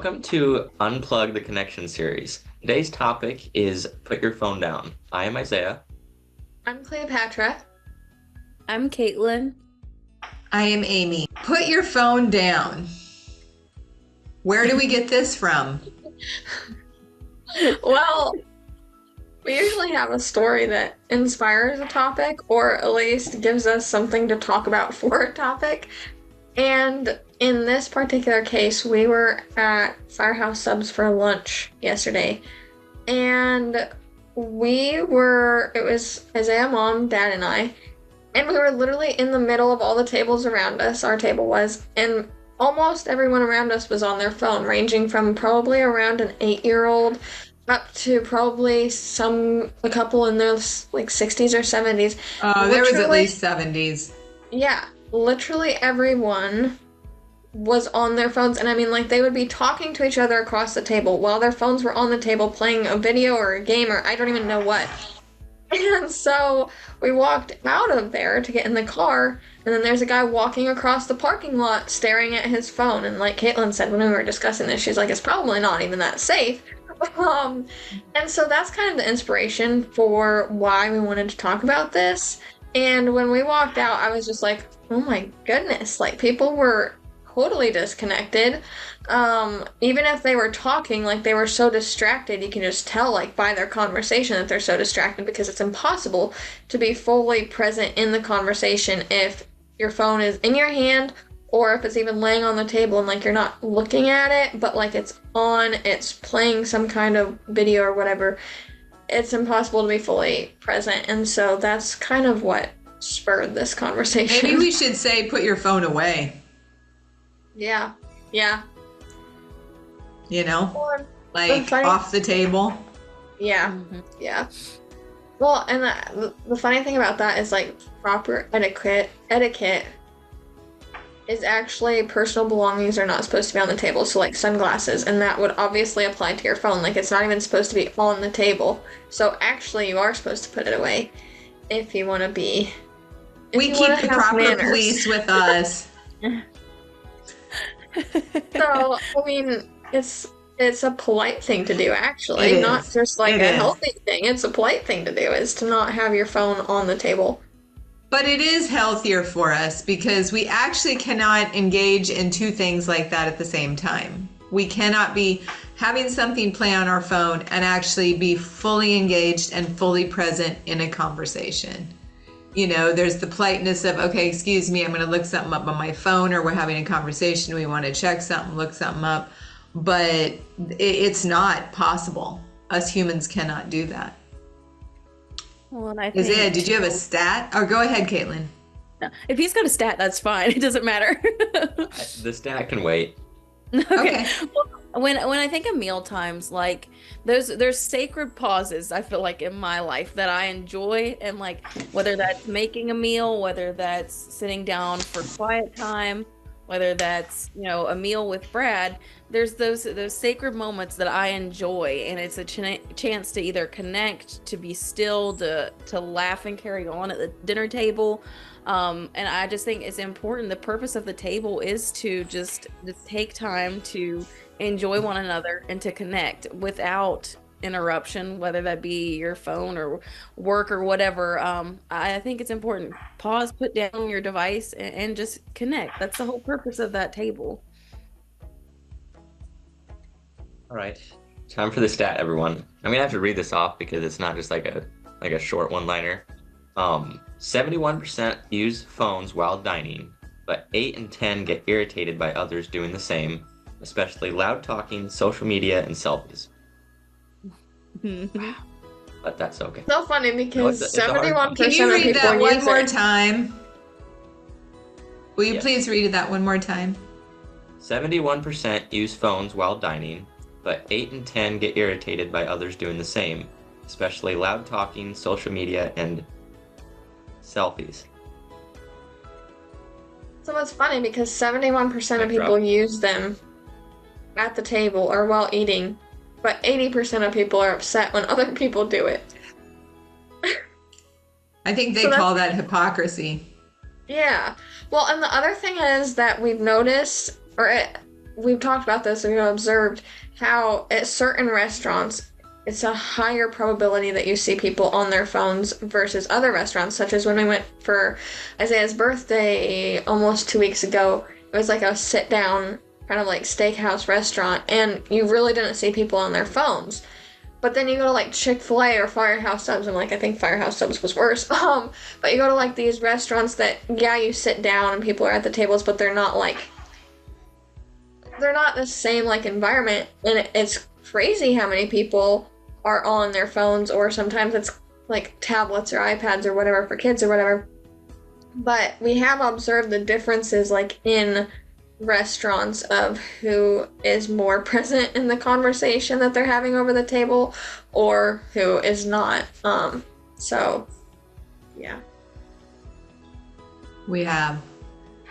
Welcome to Unplug the Connection series. Today's topic is Put Your Phone Down. I am Isaiah. I'm Cleopatra. I'm Caitlin. I am Amy. Put your phone down. Where do we get this from? Well, we usually have a story that inspires a topic or at least gives us something to talk about for a topic. And in this particular case, we were at Firehouse Subs for lunch yesterday. And it was Isaiah, Mom, Dad, and I. And we were literally in the middle of all the tables around us, our table was, and almost everyone around us was on their phone, ranging from probably around an 8-year-old up to probably a couple in their like 60s or 70s. There was at least 70s. Yeah, literally everyone was on their phones, and I mean, like, they would be talking to each other across the table while their phones were on the table playing a video or a game or I don't even know what. And so we walked out of there to get in the car, and then there's a guy walking across the parking lot staring at his phone. And like Caitlin said when we were discussing this, she's like, it's probably not even that safe. And so that's kind of the inspiration for why we wanted to talk about this. And when we walked out, I was just like, oh my goodness, like people were totally disconnected. Even if they were talking, like they were so distracted, you can just tell like by their conversation that they're so distracted because it's impossible to be fully present in the conversation if your phone is in your hand or if it's even laying on the table and like you're not looking at it, but like it's playing some kind of video or whatever. It's impossible to be fully present. And so that's kind of what spurred this conversation. Maybe we should say put your phone away. Yeah. You know, Or, like off the table. Yeah. Mm-hmm. Yeah. Well, and the funny thing about that is like proper etiquette is actually personal belongings are not supposed to be on the table. So like sunglasses, and that would obviously apply to your phone. Like it's not even supposed to be on the table. So actually you are supposed to put it away if you want to be. We keep the proper police with us. So, I mean, it's a polite thing to do, actually, not just like a healthy thing. It's a polite thing to do, is to not have your phone on the table. But it is healthier for us because we actually cannot engage in two things like that at the same time. We cannot be having something play on our phone and actually be fully engaged and fully present in a conversation. You know, there's the politeness of, okay, excuse me, I'm going to look something up on my phone, or we're having a conversation, we want to check something, look something up. But it's not possible. Us humans cannot do that. Well, and I think, Isaiah, did you have a stat? Or go ahead, Caitlin. no, if he's got a stat, that's fine. It doesn't matter. The stat can wait. Okay. Well, when I think of meal times, like there's sacred pauses I feel like in my life that I enjoy, and like whether that's making a meal, whether that's sitting down for quiet time, whether that's, you know, a meal with Brad, there's those sacred moments that I enjoy, and it's a chance to either connect, to be still, to laugh and carry on at the dinner table. And I just think it's important. The purpose of the table is to just take time to enjoy one another and to connect without interruption, whether that be your phone or work or whatever. I think it's important. Pause, put down your device, and just connect. That's the whole purpose of that table. All right, time for the stat, everyone. I'm gonna have to read this off because it's not just like a short one-liner. 71% use phones while dining, but 8 in 10 get irritated by others doing the same, especially loud talking, social media, and selfies. But that's okay. So funny because it's a hard one. 71% Can you of read people that one use more it. time? Will you Yes. please read that one more time? 71% use phones while dining, but 8 in 10 get irritated by others doing the same, especially loud talking, social media, and selfies. So it's funny because 71% of Mic people drop. use them at the table or while eating, but 80% of people are upset when other people do it. I think they So call that hypocrisy. Yeah. Well, and the other thing is that we've noticed, or we've talked about this and we've observed how at certain restaurants it's a higher probability that you see people on their phones versus other restaurants, such as when we went for Isaiah's birthday almost 2 weeks ago. It was like a sit down kind of like steakhouse restaurant, and you really didn't see people on their phones. But then you go to like Chick-fil-A or Firehouse Subs, and like I think Firehouse Subs was worse. But you go to like these restaurants that, yeah, you sit down and people are at the tables, but they're not the same like environment, and it's crazy how many people are on their phones, or sometimes it's like tablets or iPads or whatever for kids or whatever. But we have observed the differences like in restaurants of who is more present in the conversation that they're having over the table or who is not. So yeah. We have.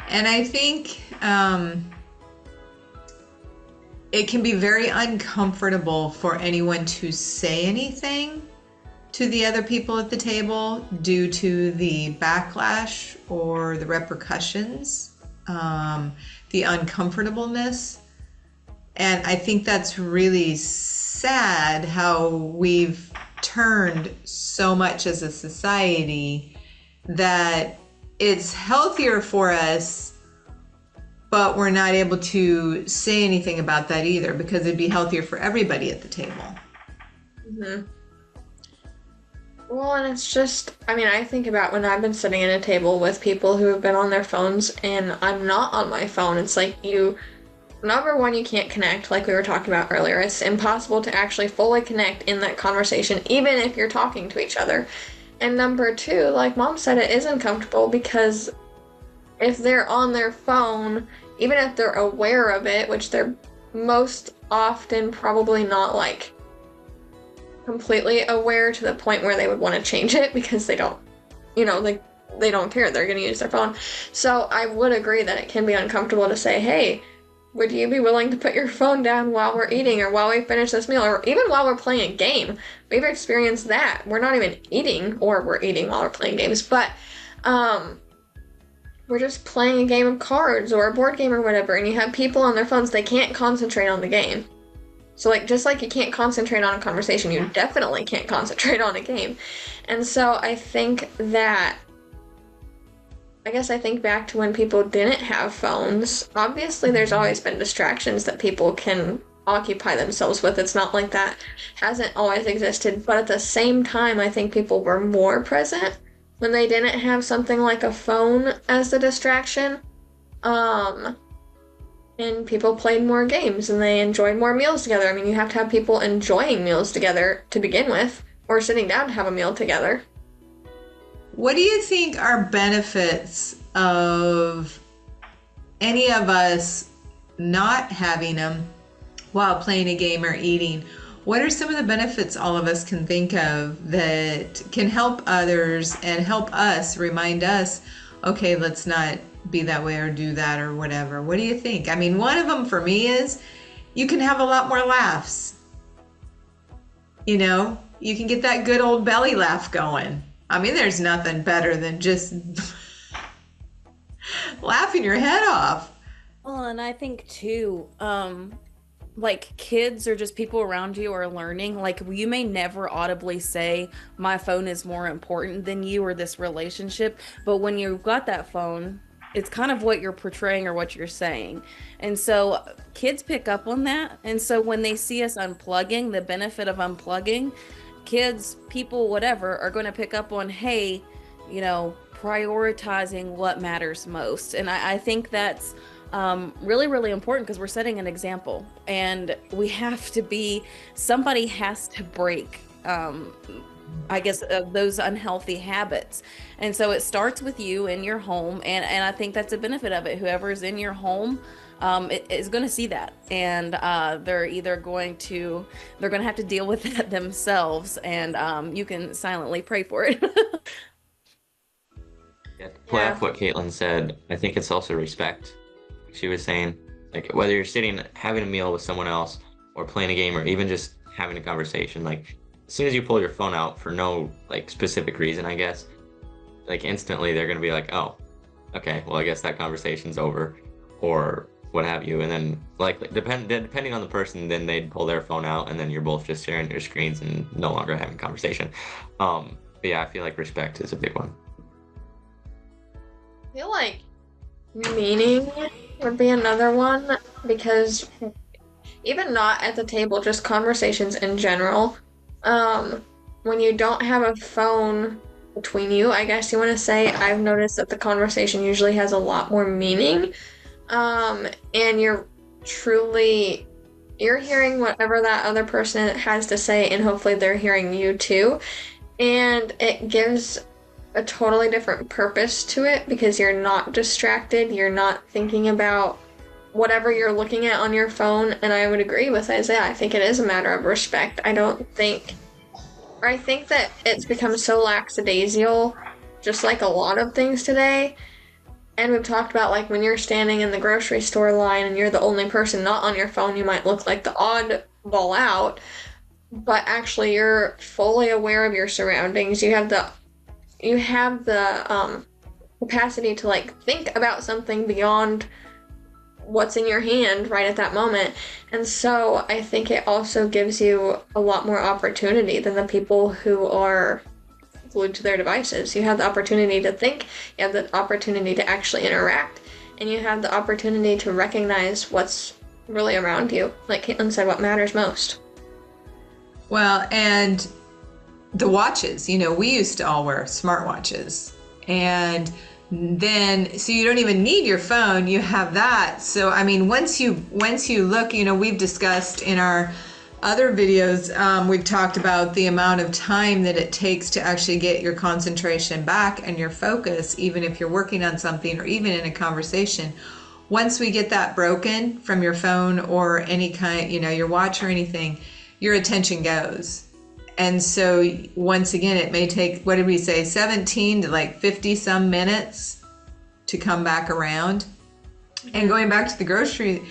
And I think it can be very uncomfortable for anyone to say anything to the other people at the table due to the backlash or the repercussions, the uncomfortableness. And I think that's really sad how we've turned so much as a society that it's healthier for us, but we're not able to say anything about that either because it'd be healthier for everybody at the table. Mm-hmm. Well, and it's just, I mean, I think about when I've been sitting at a table with people who have been on their phones and I'm not on my phone. It's like number one, you can't connect like we were talking about earlier. It's impossible to actually fully connect in that conversation, even if you're talking to each other. And number two, like Mom said, it is uncomfortable because if they're on their phone, even if they're aware of it, which they're most often probably not like completely aware to the point where they would want to change it because they don't, like they don't care. They're going to use their phone. So I would agree that it can be uncomfortable to say, hey, would you be willing to put your phone down while we're eating or while we finish this meal or even while we're playing a game? We've experienced that. We're not even eating or we're eating while we're playing games, but we're just playing a game of cards or a board game or whatever, and you have people on their phones, they can't concentrate on the game. So like, just like you can't concentrate on a conversation, you definitely can't concentrate on a game. And so I think back to when people didn't have phones. Obviously, there's always been distractions that people can occupy themselves with. It's not like that hasn't always existed. But at the same time, I think people were more present when they didn't have something like a phone as the distraction. And people played more games and they enjoyed more meals together. I mean, you have to have people enjoying meals together to begin with, or sitting down to have a meal together. What do you think are benefits of any of us not having them while playing a game or eating? What are some of the benefits all of us can think of that can help others and help us, remind us, okay, let's not be that way or do that or whatever? What do you think? I mean, one of them for me is you can have a lot more laughs. You can get that good old belly laugh going. I mean, there's nothing better than just laughing your head off. Well, and I think too, like kids or just people around you are learning. Like you may never audibly say, my phone is more important than you or this relationship. But when you've got that phone, it's kind of what you're portraying or what you're saying. And so kids pick up on that. And so when they see us unplugging, the benefit of unplugging, kids, people, whatever, are going to pick up on, hey, prioritizing what matters most. And I think that's really, really important because we're setting an example, and we have to somebody has to break, those unhealthy habits. And so it starts with you in your home. And I think that's a benefit of it. Whoever's in your home is going to see that, and they're going to have to deal with that themselves, and you can silently pray for it. Yeah, to play off what Caitlin said, I think it's also respect. She was saying, like, whether you're sitting having a meal with someone else or playing a game or even just having a conversation, like as soon as you pull your phone out for no like specific reason, I guess, like instantly they're going to be like, oh, okay, well, I guess that conversation's over. Or what have you, and then like depending on the person, then they'd pull their phone out, and then you're both just staring at your screens and no longer having conversation. But yeah, I feel like respect is a big one. I feel like meaning would be another one, because even not at the table, just conversations in general. When you don't have a phone between you, I guess you want to say, I've noticed that the conversation usually has a lot more meaning. And you're hearing whatever that other person has to say, and hopefully they're hearing you too. And it gives a totally different purpose to it, because you're not distracted, you're not thinking about whatever you're looking at on your phone. And I would agree with Isaiah. I think it is a matter of respect. I think that it's become so lackadaisical, just like a lot of things today. And we've talked about, like, when you're standing in the grocery store line and you're the only person not on your phone, you might look like the oddball out, but actually you're fully aware of your surroundings. You have the capacity to, like, think about something beyond what's in your hand right at that moment. And so I think it also gives you a lot more opportunity than the people who are glued to their devices. You have the opportunity to think, you have the opportunity to actually interact, and you have the opportunity to recognize what's really around you. Like Caitlin said, what matters most. Well, and the watches, we used to all wear smartwatches, and then, so you don't even need your phone, you have that. So, I mean, once you look, we've discussed in our other videos, we've talked about the amount of time that it takes to actually get your concentration back and your focus, even if you're working on something or even in a conversation. Once we get that broken from your phone or any kind, your watch or anything, your attention goes. And so once again, it may take, what did we say, 17 to like 50 some minutes to come back around. And going back to the grocery,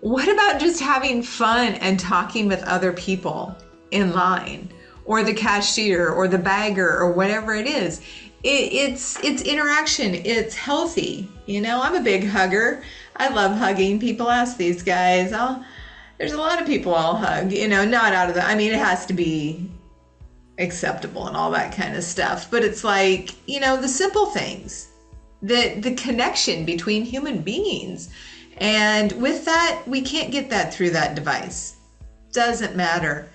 what about just having fun and talking with other people in line, or the cashier or the bagger or whatever it is? It's interaction. It's healthy. I'm a big hugger. I love hugging. People ask these guys, there's a lot of people I'll hug, not out of it has to be acceptable and all that kind of stuff. But it's like, the simple things, the connection between human beings. And with that, we can't get that through that device. Doesn't matter.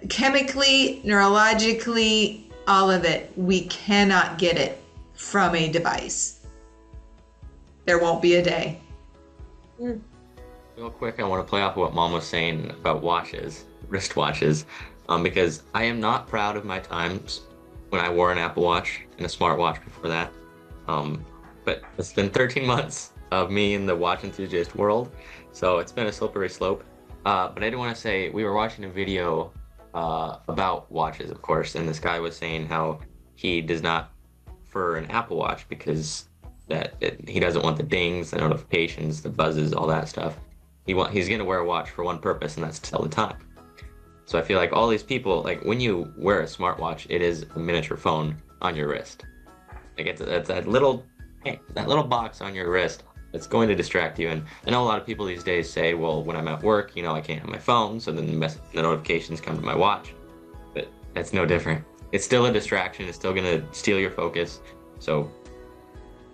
Chemically, neurologically, all of it, we cannot get it from a device. There won't be a day. Real quick, I want to play off what Mom was saying about watches, wristwatches, because I am not proud of my times when I wore an Apple Watch and a smartwatch before that. But it's been 13 months of me in the watch enthusiast world, so it's been a slippery slope. But I did want to say, we were watching a video about watches, of course, and this guy was saying how he does not prefer an Apple Watch because he doesn't want the dings, the notifications, the buzzes, all that stuff. He's going to wear a watch for one purpose, and that's to tell the time. So I feel like all these people, like when you wear a smartwatch, it is a miniature phone on your wrist. Like it's that little box on your wrist that's going to distract you. And I know a lot of people these days say, well, when I'm at work, I can't have my phone, so then the notifications come to my watch. But that's no different. It's still a distraction. It's still going to steal your focus. So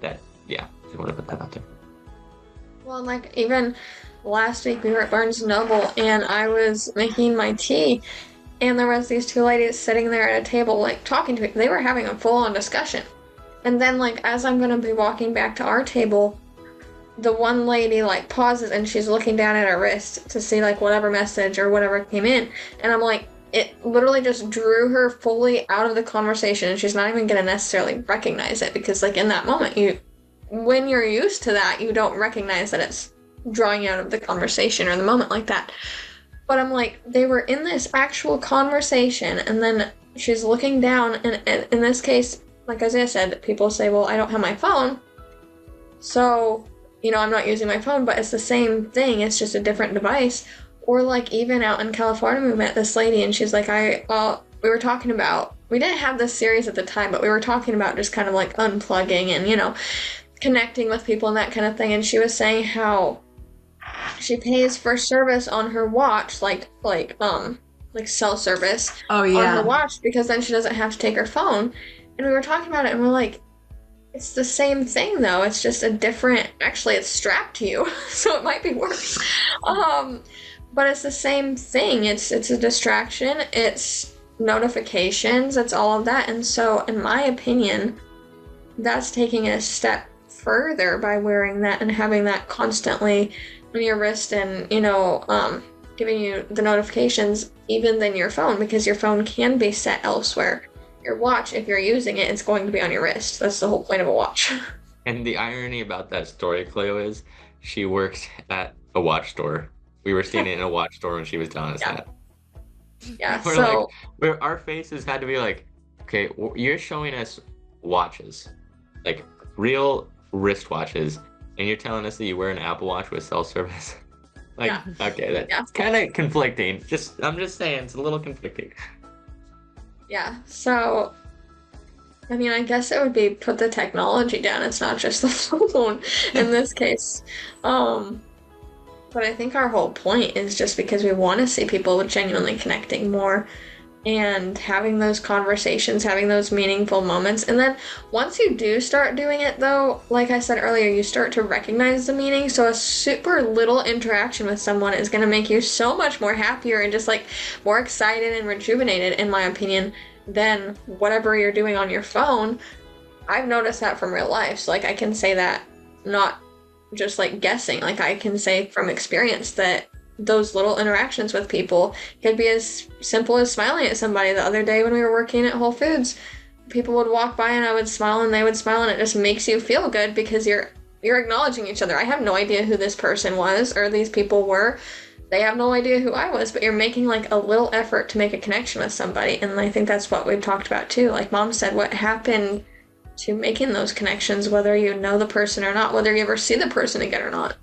I want to put that out there. Well, like even last week we were at Barnes & Noble and I was making my tea, and there was these two ladies sitting there at a table, like talking to me. They were having a full-on discussion. And then, like, as I'm going to be walking back to our table, the one lady, like, pauses and she's looking down at her wrist to see, like, whatever message or whatever came in. And I'm like, it literally just drew her fully out of the conversation, and she's not even going to necessarily recognize it, because, like, in that moment, when you're used to that, you don't recognize that it's drawing you out of the conversation or the moment like that. But I'm like, they were in this actual conversation, and then she's looking down, and in this case, like Isaiah said, people say, well, I don't have my phone, so, I'm not using my phone, but it's the same thing, it's just a different device. Or like even out in California, we met this lady, and she's like, we were talking about, we didn't have this series at the time, but we were talking about just kind of like unplugging, and connecting with people and that kind of thing. And she was saying how she pays for service on her watch, like cell service Oh on her yeah. watch, because then she doesn't have to take her phone. And we were talking about it, and we're like, it's the same thing though. It's just a different. Actually, it's strapped to you, so it might be worse. But it's the same thing. It's a distraction. It's notifications. It's all of that. And so, in my opinion, that's taking it a step further by wearing that and having that constantly on your wrist, and giving you the notifications even than your phone, because your phone can be set elsewhere. Your watch, if you're using it, it's going to be on your wrist. That's the whole point of a watch. And the irony about that story, Cleo, is she works at a watch store. We were seeing it in a watch store when she was telling us that. Yeah, We're so like, our faces had to be like, okay, you're showing us watches, like real wristwatches, and you're telling us that you wear an Apple Watch with cell service. Like, Yeah. okay, that's kind of conflicting. I'm just saying, it's a little conflicting. yeah, so I mean, I guess it would be put the technology down. It's not just the phone in this case. But I think our whole point is just because we want to see people genuinely connecting more and having those conversations, having those meaningful moments. And then once you do start doing it, though, like I said earlier, you start to recognize the meaning. So a super little interaction with someone is going to make you so much more happier and just like more excited and rejuvenated, in my opinion, than whatever you're doing on your phone. I've noticed that from real life. So like I can say that, not just like guessing, like I can say from experience that those little interactions with people could be as simple as smiling at somebody. The other day when we were working at Whole Foods, people would walk by and I would smile and they would smile, and it just makes you feel good because you're acknowledging each other. I have no idea who this person was or these people were. They have no idea who I was, but you're making like a little effort to make a connection with somebody. And I think that's what we've talked about too. Like Mom said, what happened to making those connections, whether you know the person or not, whether you ever see the person again or not.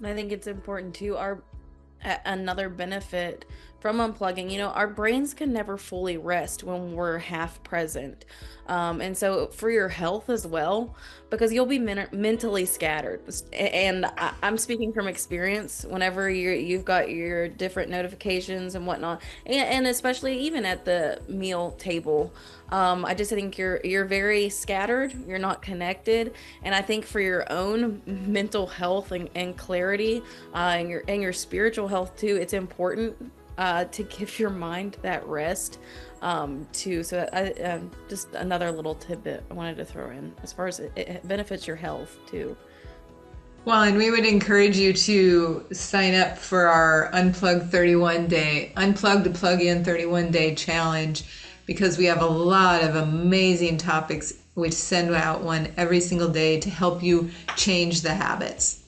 I think it's important too. Another benefit from unplugging, our brains can never fully rest when we're half present. And so for your health as well, because you'll be mentally scattered. And I'm speaking from experience. Whenever you've got your different notifications and whatnot, and especially even at the meal table, I just think you're very scattered. You're not connected, and I think for your own mental health and clarity, and your spiritual health too, it's important to give your mind that rest. Too. So just another little tidbit I wanted to throw in as far as it benefits your health too. Well, and we would encourage you to sign up for our Unplug to Plug In 31-day challenge, because we have a lot of amazing topics. We send out one every single day to help you change the habits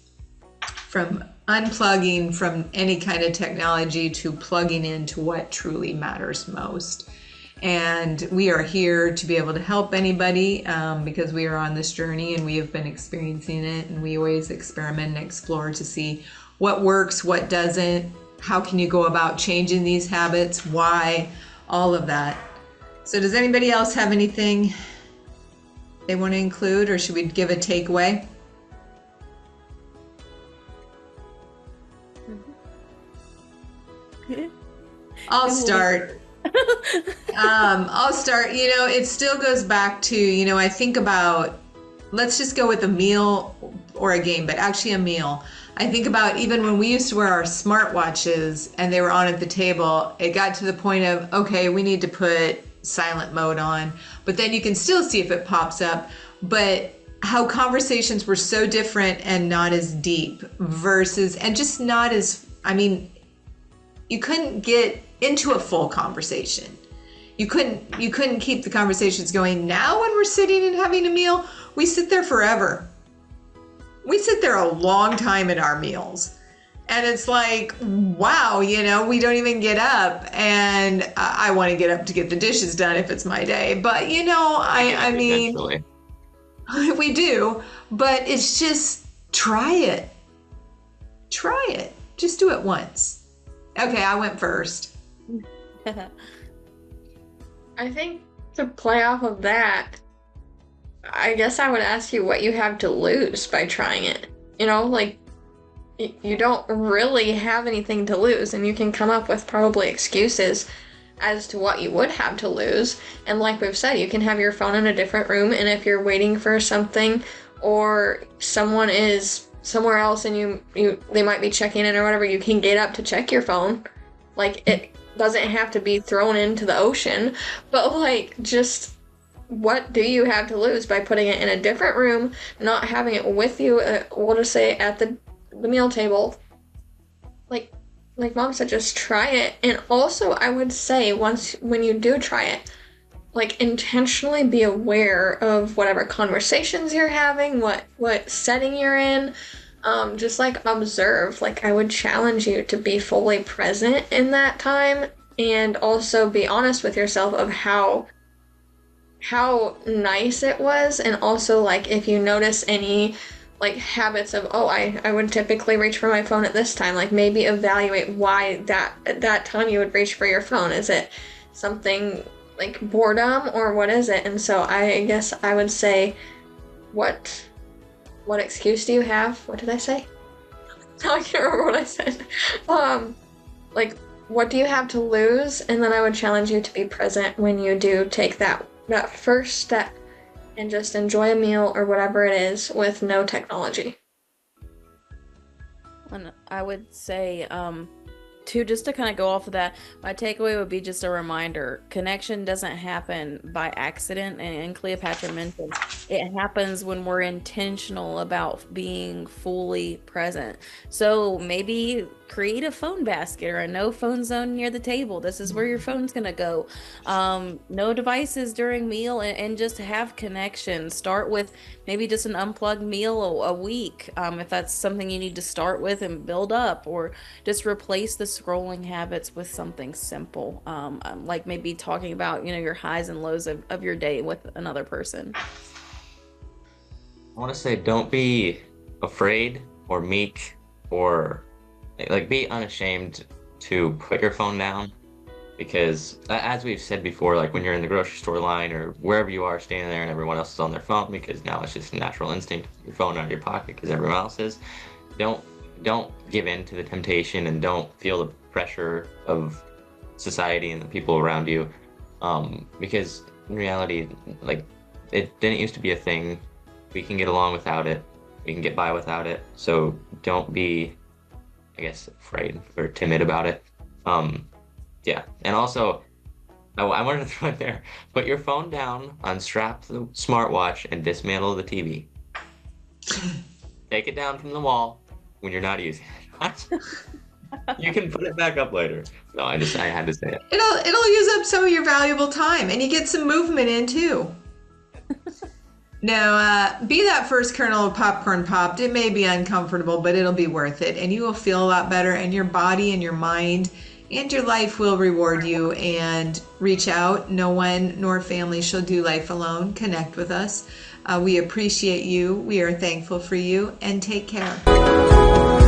from unplugging from any kind of technology to plugging into what truly matters most. And we are here to be able to help anybody because we are on this journey and we have been experiencing it, and we always experiment and explore to see what works, what doesn't, how can you go about changing these habits, why, all of that. So does anybody else have anything they want to include, or should we give a takeaway? I'll start. I'll start. It still goes back to, I think about, let's just go with a meal or a game, but actually a meal. I think about even when we used to wear our smartwatches and they were on at the table, it got to the point of, okay, we need to put silent mode on, but then you can still see if it pops up. But how conversations were so different and not as deep versus, and just not as, you couldn't get into a full conversation. You couldn't keep the conversations going. Now when we're sitting and having a meal, we sit there forever. We sit there a long time in our meals. And it's like, wow, we don't even get up. And I want to get up to get the dishes done if it's my day. But, I mean, we do. But it's just, try it. Try it. Just do it once. Okay, I went first. I think to play off of that, I guess I would ask you what you have to lose by trying it. You know, like you don't really have anything to lose, and you can come up with probably excuses as to what you would have to lose. And like we've said, you can have your phone in a different room, and if you're waiting for something or someone is somewhere else and you they might be checking in or whatever, you can get up to check your phone. Like it doesn't have to be thrown into the ocean, but like just what do you have to lose by putting it in a different room, not having it with you, we'll just say at the meal table? Like like mom said, just try it. And also I would say once when you do try it, like intentionally be aware of whatever conversations you're having, what setting you're in. Just like observe. Like I would challenge you to be fully present in that time, and also be honest with yourself of how nice it was. And also like if you notice any like habits of, oh, I would typically reach for my phone at this time, like maybe evaluate why that at that time you would reach for your phone. Is it something like boredom, or what is it? And so I guess I would say, what excuse do you have? What did I say? I can't remember what I said. Like, what do you have to lose? And then I would challenge you to be present when you do take that first step and just enjoy a meal or whatever it is with no technology. And I would say, just to kind of go off of that, my takeaway would be just a reminder: connection doesn't happen by accident. And Cleopatra mentioned it happens when we're intentional about being fully present. So maybe create a phone basket or a no phone zone near the table. This is where your phone's gonna go. No devices during meal, and just have connection. Start with maybe just an unplugged meal a week, if that's something you need to start with and build up, or just replace the scrolling habits with something simple, like maybe talking about your highs and lows of your day with another person. I want to say don't be afraid or meek or like be unashamed to put your phone down, because as we've said before, like when you're in the grocery store line or wherever you are standing there and everyone else is on their phone, because now it's just a natural instinct, your phone out of your pocket because everyone else is. Don't give in to the temptation, and don't feel the pressure of society and the people around you, because in reality, like, it didn't used to be a thing. We can get along without it. We can get by without it. So don't be, I guess, afraid or timid about it. Yeah. And also, I wanted to throw in there, put your phone down, unstrap the smartwatch, and dismantle the TV. Take it down from the wall when you're not using it. You can put it back up later. No, I had to say it. It'll use up some of your valuable time, and you get some movement in too. No, be that first kernel of popcorn popped. It may be uncomfortable, but it'll be worth it, and you will feel a lot better, and your body and your mind and your life will reward you. And reach out. No one nor family shall do life alone. Connect with us. We appreciate you. We are thankful for you, and take care.